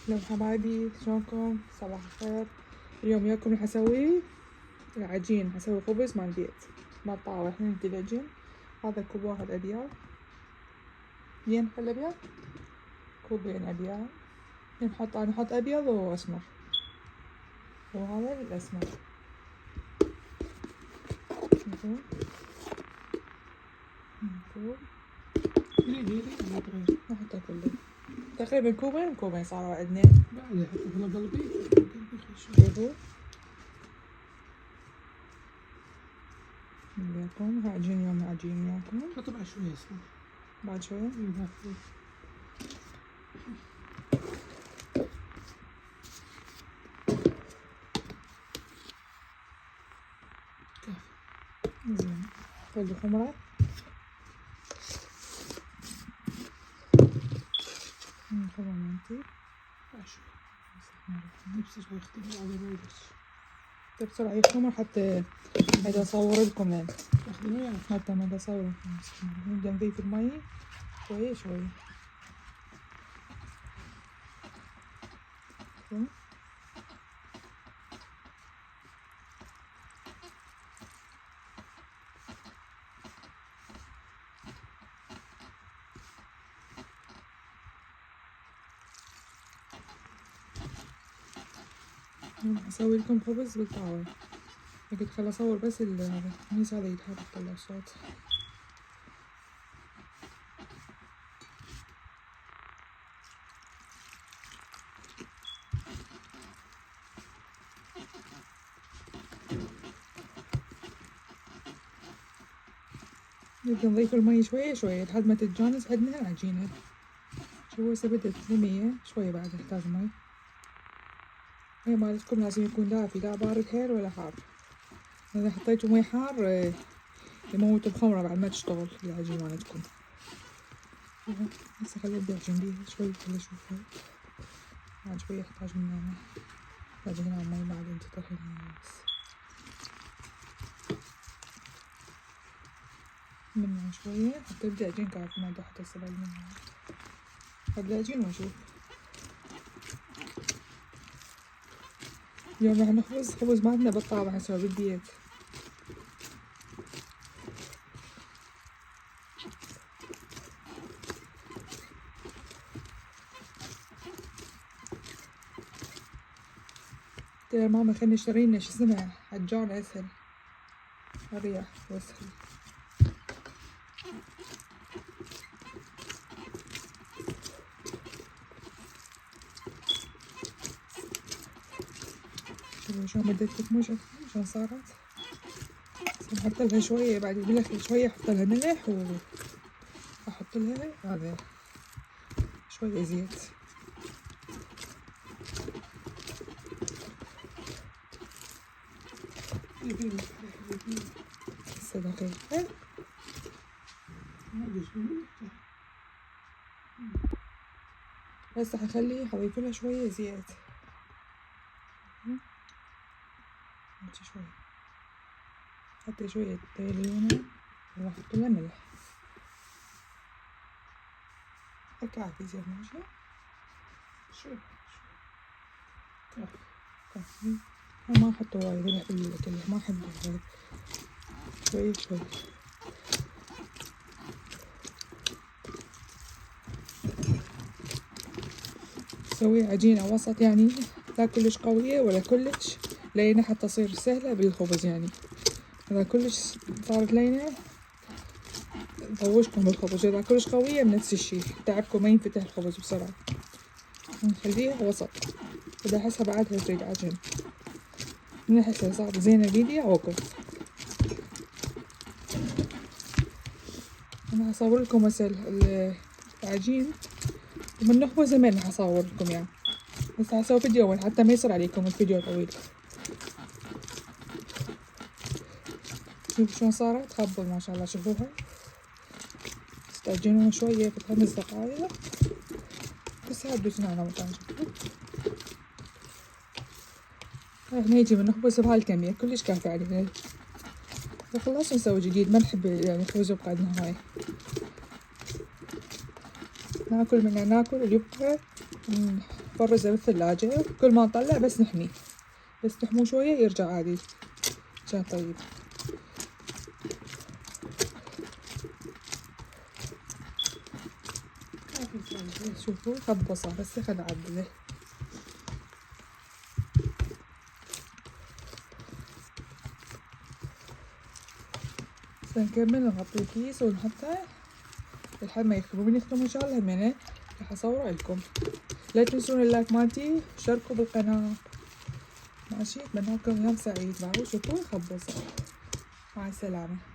لو حبايبي شلونكم؟ صباح الخير. اليوم وياكم راح اسوي العجين، اسوي خبز مال بيت مال طاوة. الحين ندي العجين، هذا كوب واحد ابيض، زين الابيض كوبين ابيض، نحط ابيض واسمر، وهذا الاسمر. زين كوب نحطه كله تقريبا كوبين صاروا عندنا. بعد يحط في قلبي شوفوا وياكم عجين، يوم عجين وياكم. حط بعد شوية اسمه بعد شوية زين. خذوا خمرة خذوا منتي بعد شوية نفس شوية يختلف على بس بسرعة يخمر حتى هذا أصور لكم يعني. تاخذين وياك حتى ما أصور لكم نبدأ نضيف المي شوي شوي. أسوي لكم خبز بالطاولة. قلت خل أصور بس الخميس هذا يتحرك طلع الصوت. نبدأ نضيف المي شوية شوية لحد ما تتجانس عندنا العجينة. شو هسه بدت مية شوية، بعد نحتاج مي. مي مالتكم لازم يكون دافي، لا بارد حيل ولا حار. إذا حطيتوا مي حار يموت الخمرة بعد ما تشتغل العجين مالتكم. هسه خلي ابدأ جنبيها شوي، خلي اشوفها بعد شوي يحتاج منها مي. بعد هنا مي بعد انت طحينها بس منها شوية حتى يبدأ عجين كافي، ما تحت هسه بعد منها. خلي العجين واشوف. اليوم راح نخبز خبز مالتنا بالطابة هسه بالبيت. قلت يا ماما خلي نشتري لنا شو اسمه عجان اسهل اريح واسهل. شوفوا شلون بدت تكمش شلون صارت. نحط لها شوية بعد بالاخير شوية احط لها ملح واحط لها هذا شوية زيت. هسه دقيقة هسه حخلي حضيف لها شوية زيت. شوي حتى شوية ليونة واحط لها ملح كافي زين ماشي. شوي كافي ما احط وايد ملح بالاكل، ما احب وايد، شوي شوي. سوي عجينة وسط يعني، لا كلش قوية ولا كلش لينة حتى تصير سهلة بالخبز يعني. إذا كلش صارت لينة ضوجكم بالخبز، إذا كلش قوية بنفس الشي تعبكم ما ينفتح الخبز بسرعة. نخليها وسط. إذا أحسها بعدها تريد عجن، من أحسها صارت زينة بيدي أوقف. أنا هصور لكم هسه العجين ومن نخبزه من هصور لكم يعني. بس هسوي فيديو أول حتى ما يصير عليكم الفيديو طويل. شوفوا شلون صارت خبل ما شاء الله. شوفوها استعجنوها شوية في 5 دقايق بس هدوسنا على مكان. هنا يجي من نخبز بهالكمية كلش كافي علينا. وخلاص نسوي جديد، ما نحب يعني خبز يبقى عندنا هاي. ناكل منها ناكل اللي يبقى نفرزه بالثلاجة، كل ما نطلع بس نحميه، بس تحموه شوية يرجع عادي كان طيب. شوفوا خض بصل هسه خل أعدله. هسه نكمل نغطي الكيس ونحطه لحد ما يخرب. من يخرب ان شاء الله همينه راح اصوره لكم. لا تنسون اللايك مالتي واشتركوا بالقناة. ماشي، اتمنى لكم يوم سعيد. شوفوا خض بصل. مع السلامة.